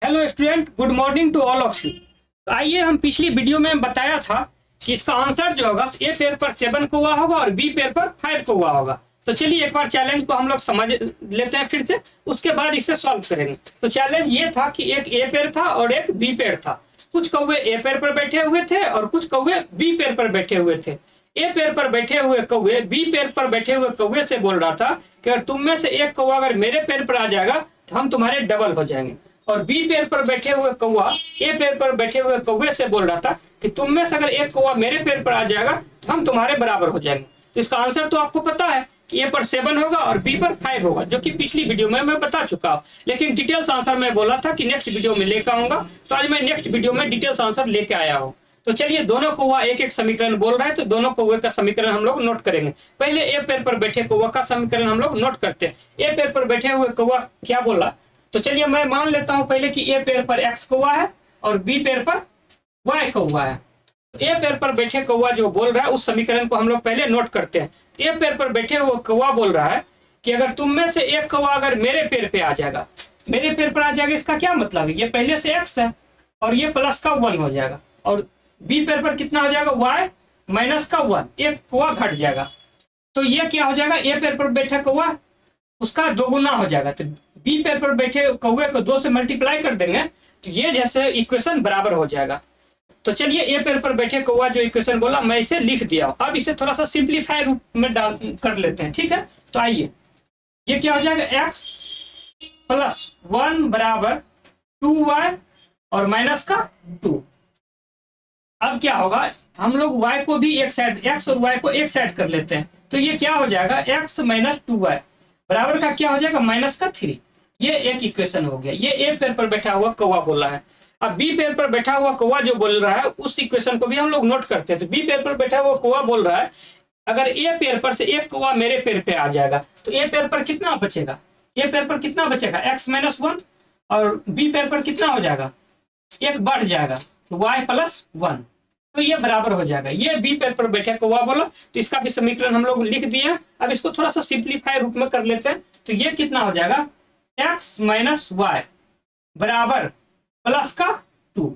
Hello student, good morning to all of you. आइए, हम पिछली वीडियो में बताया था कि इसका आंसर जो होगा ए पेयर पर 7 को हुआ होगा और बी पेयर पर 5 को हुआ होगा। तो चलिए एक बार चैलेंज को हम लोग समझ लेते हैं फिर से, उसके बाद इसे सॉल्व करेंगे। तो चैलेंज ये था कि एक ए पेयर था और एक बी पेयर था। कुछ कौवे ए पेयर पर बैठे हुए थे और कुछ कौवे बी पेयर पर बैठे हुए थे। ए पेयर पर बैठे हुए कौवे बी पेयर पर बैठे हुए कौवे से बोल रहा था कि अगर तुम में से एक कौवा अगर मेरे पेयर पर आ जाएगा तो हम तुम्हारे डबल हो जाएंगे। और बी पेयर पर बैठे हुए कौवा ए पेयर पर बैठे हुए कौवे से बोल रहा था कि तुम में से अगर एक कौवा मेरे पेयर पर आ जाएगा तो हम तुम्हारे बराबर हो जाएंगे। तो इसका आंसर तो आपको पता है कि ए पर 7 होगा और बी पर 5 होगा, जो कि पिछली वीडियो में मैं बता चुका हूँ। लेकिन डिटेल्स आंसर मैं बोला था कि नेक्स्ट वीडियो में लेकर आऊंगा, तो आज मैं नेक्स्ट वीडियो में डिटेल्स आंसर लेके आया हूँ। तो चलिए, दोनों कौवा एक एक समीकरण बोल रहा है, तो दोनों कौवे का समीकरण हम लोग नोट करेंगे। पहले ए पेयर पर बैठे कौवा का समीकरण हम लोग नोट करते हैं। ए पेयर पर बैठे हुए कौवा क्या बोला, तो चलिए मैं मान लेता हूं पहले कि ए पेयर पर एक्स कौवा है और बी पेयर पर वाई कौवा है। ए पेयर पर बैठे कौवा जो बोल रहा है उस समीकरण को हम लोग पहले नोट करते हैं। ए पेयर पर बैठे हुए कौवा बोल रहा है कि अगर तुम में से एक कौवा अगर मेरे पेयर पे आ जाएगा, मेरे पेयर पर आ जाएगा, इसका क्या मतलब है, ये पहले से एक्स है और ये प्लस का 1 हो जाएगा। और बी पेयर पर कितना हो जाएगा, वाई माइनस का 1, एक कौवा घट जाएगा। तो ये क्या हो जाएगा, ए पेयर पर बैठा कौवा उसका 2 गुना हो जाएगा। तो बी पेयर पर बैठे कौवे को 2 से मल्टीप्लाई कर देंगे तो ये जैसे इक्वेशन बराबर हो जाएगा। तो चलिए, ए पेयर पर बैठे कौवा जो इक्वेशन बोला मैं इसे लिख दिया। अब इसे थोड़ा सा सिंप्लीफाई रूप में डाल कर लेते हैं, ठीक है। तो आइए, ये क्या हो जाएगा, एक्स प्लस 1 बराबर 2y और माइनस का 2। अब क्या होगा, हम लोग y को भी एक साइड, x और y को एक साइड कर लेते हैं। तो ये क्या हो जाएगा, x माइनस 2y बराबर का क्या हो जाएगा, माइनस का 3। ये एक इक्वेशन हो गया। ये ए पेयर पर बैठा हुआ कौवा बोला है। अब बी पेयर पर बैठा हुआ कौवा जो बोल रहा है उस इक्वेशन को भी हम लोग नोट करते हैं। तो बी पेयर पर बैठा हुआ कौवा बोल रहा है अगर ए पेयर पर से एक कौवा मेरे पेयर पे आ जाएगा तो ए पेयर पर कितना बचेगा, ए पेयर पर कितना बचेगा, x माइनस 1 और बी पेयर पर कितना हो जाएगा, एक बढ़ जाएगा तो y प्लस 1। तो ये बराबर हो जाएगा। ये बी पेयर पर बैठे कौवा बोला, तो इसका भी समीकरण हम लोग लिख दिए। अब इसको थोड़ा सा सिंप्लीफाई रूप में कर लेते हैं। तो ये कितना हो जाएगा, x माइनस वाई बराबर प्लस का 2।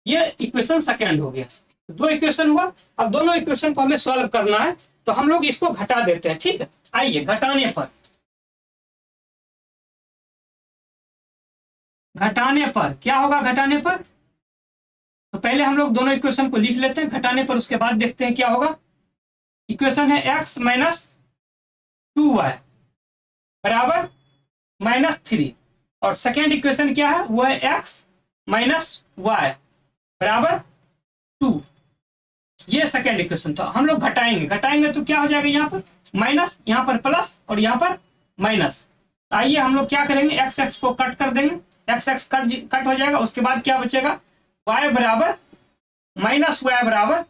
ये इक्वेशन सेकेंड हो गया। 2 इक्वेशन हुआ। अब दोनों इक्वेशन को हमें सॉल्व करना है, तो हम लोग इसको घटा देते हैं, ठीक है। आइए, घटाने पर क्या होगा, घटाने पर तो पहले हम लोग दोनों इक्वेशन को लिख लेते हैं, घटाने पर उसके बाद देखते हैं क्या होगा। इक्वेशन है x माइनस 2y बराबर माइनस 3 और सेकेंड इक्वेशन क्या है, वो है x माइनस y बराबर 2। ये सेकेंड इक्वेशन था। हम लोग घटाएंगे तो क्या हो जाएगा, यहाँ पर माइनस, यहाँ पर प्लस और यहाँ पर माइनस। आइए हम लोग क्या करेंगे, x को कट कर देंगे, x कट हो जाएगा। उसके बाद क्या बचेगा, y बराबर माइनस y बराबर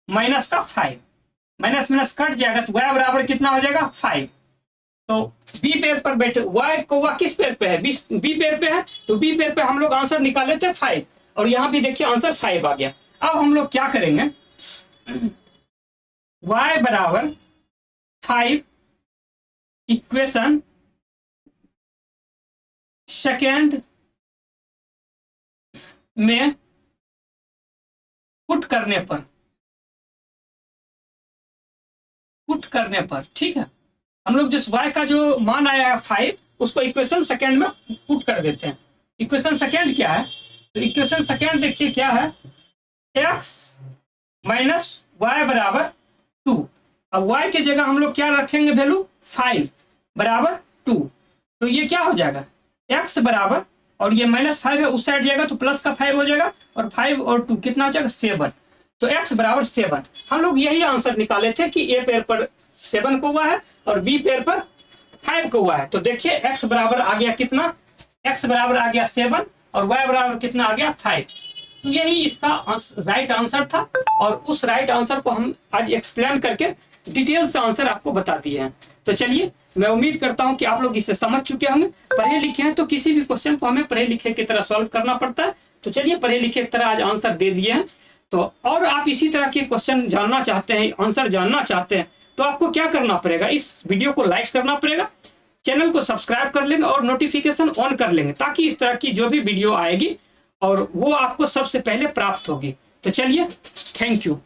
माइनस का 5, माइनस माइनस कट जाएगा तो y बराबर कितना हो जाएगा, 5। तो बी पेयर पर बैठे y कौवा किस पेयर पे है, बी पेयर पे है, तो बी पेयर पे हम लोग आंसर निकाले थे 5 और यहाँ भी देखिए आंसर 5 आ गया। अब हम लोग क्या करेंगे, y बराबर 5 इक्वेशन सेकेंड में पुट करने पर ठीक है, हम लोग जिस y का जो मान आया है 5 उसको इक्वेशन सेकेंड में पुट कर देते हैं। इक्वेशन सेकेंड क्या है, तो इक्वेशन सेकेंड देखिए क्या है, x माइनस वाई बराबर 2। अब y के जगह हम लोग क्या रखेंगे, वैल्यू 5 बराबर 2। तो ये क्या हो जाएगा, x बराबर, और ये माइनस 5 है उस साइड जाएगा तो प्लस का 5 हो जाएगा और 5 और 2 कितना हो जाएगा, 7। तो x बराबर 7। हम लोग यही आंसर निकाले थे कि ए पेयर पर 7 कौवा है और बी पेयर पर 5 कौवा है। तो देखिए x बराबर आ गया कितना, x बराबर आ गया 7 और y बराबर कितना आ गया, 5। तो यही इसका राइट आंसर था और उस राइट आंसर को हम आज एक्सप्लेन करके डिटेल से आंसर आपको बता दिए हैं। तो चलिए, मैं उम्मीद करता हूं कि आप लोग इसे समझ चुके होंगे। पढ़े लिखे हैं तो किसी भी क्वेश्चन को हमें पढ़े लिखे की तरह सॉल्व करना पड़ता है। तो चलिए, पढ़े लिखे की तरह आज आंसर दे दिए हैं। तो और आप इसी तरह के क्वेश्चन जानना चाहते हैं, आंसर जानना चाहते हैं, तो आपको क्या करना पड़ेगा, इस वीडियो को लाइक करना पड़ेगा, चैनल को सब्सक्राइब कर लेंगे और नोटिफिकेशन ऑन कर लेंगे, ताकि इस तरह की जो भी वीडियो आएगी और वो आपको सबसे पहले प्राप्त होगी। तो चलिए, थैंक यू।